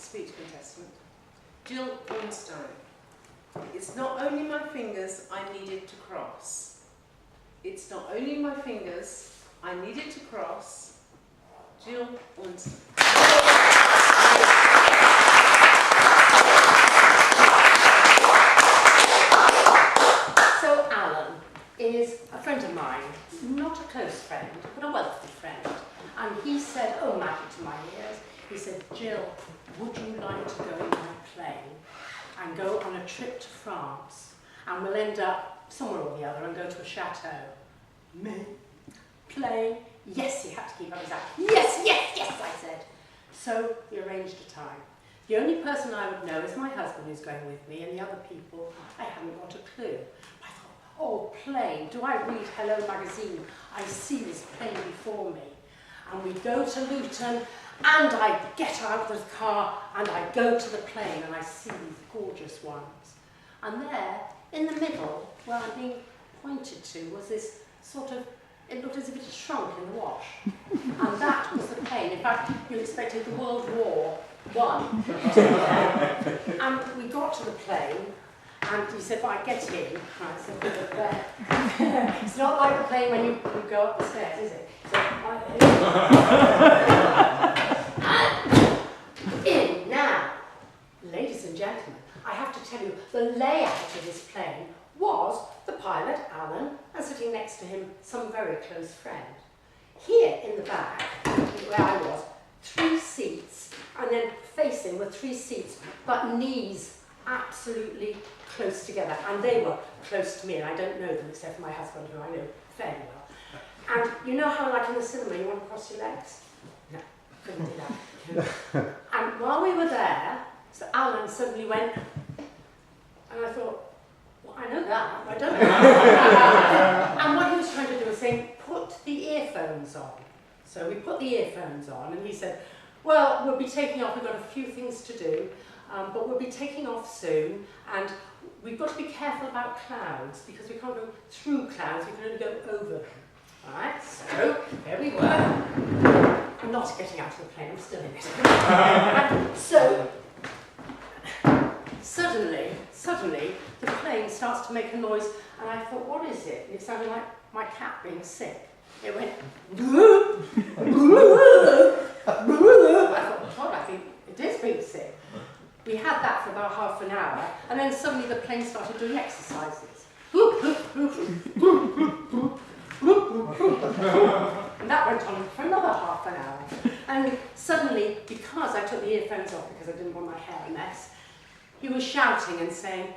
speech contestant, Jill Ornstein. It's not only my fingers I needed to cross. It's not only my fingers I needed to cross. Jill Ornstein. So Alan is a friend of mine, not a close friend, but a wealthy friend. And he said, oh, magic to my ears, he said, Jill, would you like to go in my plane and go on a trip to France, and we'll end up somewhere or the other and go to a chateau? Me? Plane? Yes, he had to keep up his act. Yes, yes, yes, I said. So we arranged a time. The only person I would know is my husband who's going with me, and the other people, I haven't got a clue. I thought, oh, plane, do I read Hello magazine? I see this plane before me. And we go to Luton, and I get out of the car, and I go to the plane, and I see these gorgeous ones. And there, in the middle, where I'm being pointed to, was this sort of, it looked as if it had shrunk in the wash. And that was the plane. In fact, you expected the World War I. And we got to the plane, and he said, right, get in. And I said, there. It's not like the plane when you go up the stairs, is it? So, in now. Ladies and gentlemen, I have to tell you, the layout of this plane was the pilot, Alan, and sitting next to him, some very close friend. Here in the back, where I was, 3 seats, and then facing were 3 seats, but knees absolutely close together, and they were close to me, and I don't know them except for my husband, who I know fairly well. And you know how, like in the cinema, you want to cross your legs? No, couldn't do that. And while we were there, so Alan suddenly went, and I thought, well, I know that, I don't know that. And what he was trying to do was saying, put the earphones on. So we put the earphones on, and he said, well, we'll be taking off, we've got a few things to do, but we'll be taking off soon, and we've got to be careful about clouds, because we can't go through clouds, we can only go over them. All right, so there we were. I'm not getting out of the plane, I'm still in it. So, suddenly, the plane starts to make a noise, and I thought, what is it? And it sounded like my cat being sick. It went, I thought, God, I think it is being sick. We had that for about half an hour, and then suddenly the plane started doing exercises. And that went on for another half an hour. And suddenly, because I took the earphones off because I didn't want my hair a mess, he was shouting and saying,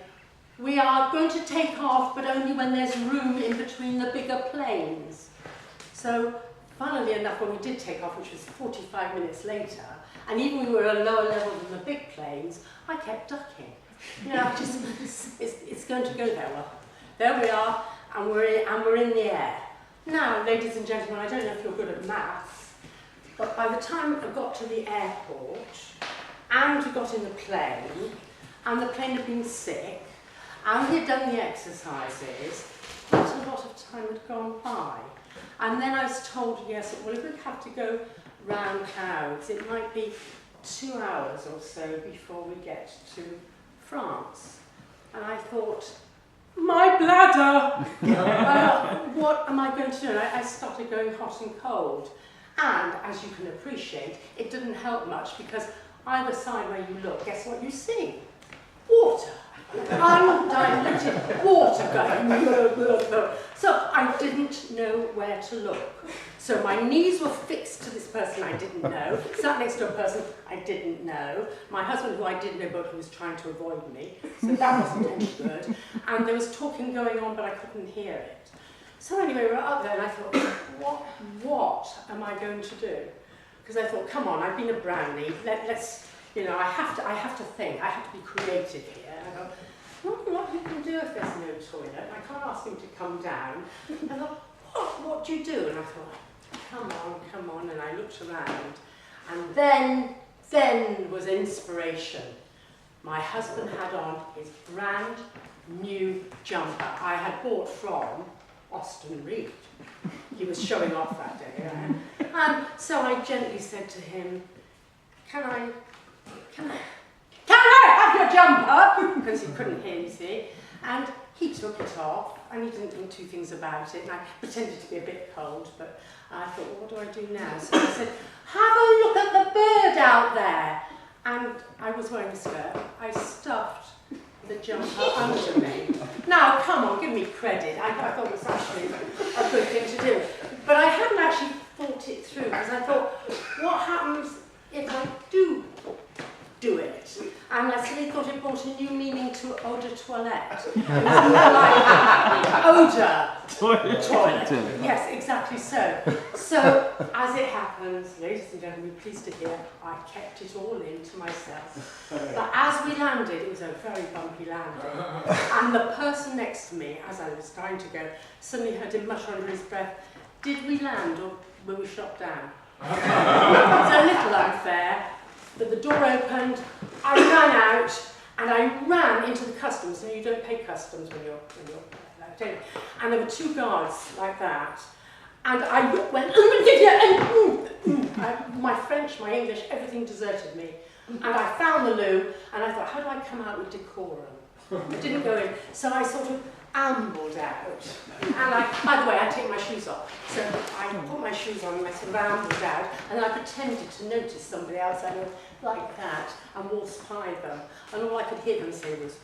we are going to take off, but only when there's room in between the bigger planes. So, funnily enough, when we did take off, which was 45 minutes later, and even when we were at a lower level than the big planes, I kept ducking. You know, it's going to go there. Well, there we are, and we're in the air. Now, ladies and gentlemen, I don't know if you're good at maths, but by the time I got to the airport, and we got in the plane had been sick, and he had done the exercises, quite a lot of time had gone by. And then I was told, yes, well, if we have to go round clouds, it might be 2 hours or so before we get to France. And I thought, my bladder! What am I going to do? And I started going hot and cold. And, as you can appreciate, it didn't help much because either side where you look, guess what you see? Water. Undiluted water going. So I didn't know where to look. So my knees were fixed to this person I didn't know, sat next to a person I didn't know, my husband who I did know but who was trying to avoid me, so that wasn't any good, and there was talking going on but I couldn't hear it. So anyway, we were up there and I thought, what am I going to do? Because I thought, come on, I've been a brownie, let's, you know, I have to think, I have to be creative here. And I go, what you can do if there's no toilet? I can't ask him to come down. I thought, what do you do? And I thought, come on, and I looked around. And then was inspiration. My husband had on his brand new jumper I had bought from Austin Reed. He was showing off that day. Right? And so I gently said to him, can I because he couldn't hear, you see. And he took it off, and he didn't think two things about it. And I pretended to be a bit cold, but I thought, well, what do I do now? So I said, have a look at the bird out there. And I was wearing a skirt. I stuffed the jumper under me. Now, come on, give me credit. I thought it was actually a good thing to do. But I hadn't actually thought it through, because I thought, what happens if I do it? And I suddenly thought it brought a new meaning to eau de toilette. It was more like odour. Toilet. Yes, exactly so. So, as it happens, ladies and gentlemen, pleased to hear, I kept it all in to myself. But as we landed, it was a very bumpy landing. And the person next to me, as I was trying to go, suddenly heard him mutter under his breath, did we land or were we shot down? It was a little unfair, but the door opened, I ran out, and I ran into the customs. And you don't pay customs when you're and there were two guards like that. And I went, my French, my English, everything deserted me. And I found the loo, and I thought, how do I come out with decorum? I didn't go in, so I sort of ambled out. And by the way, I take my shoes off. So I put my shoes on and I sort of ambled out, and I pretended to notice somebody else I know like that, and waltzed by them. And all I could hear them say was,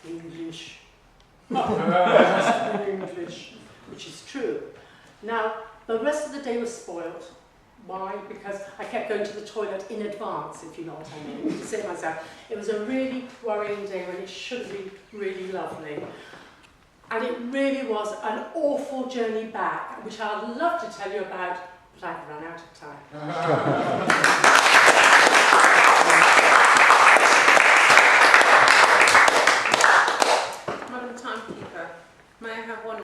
English. English, which is true. Now, the rest of the day was spoilt. Why? Because I kept going to the toilet in advance, if you know what I mean, to say to myself, it was a really worrying day when it should be really lovely. And it really was an awful journey back, which I'd love to tell you about, but I've run out of time. Madam Timekeeper, may I have one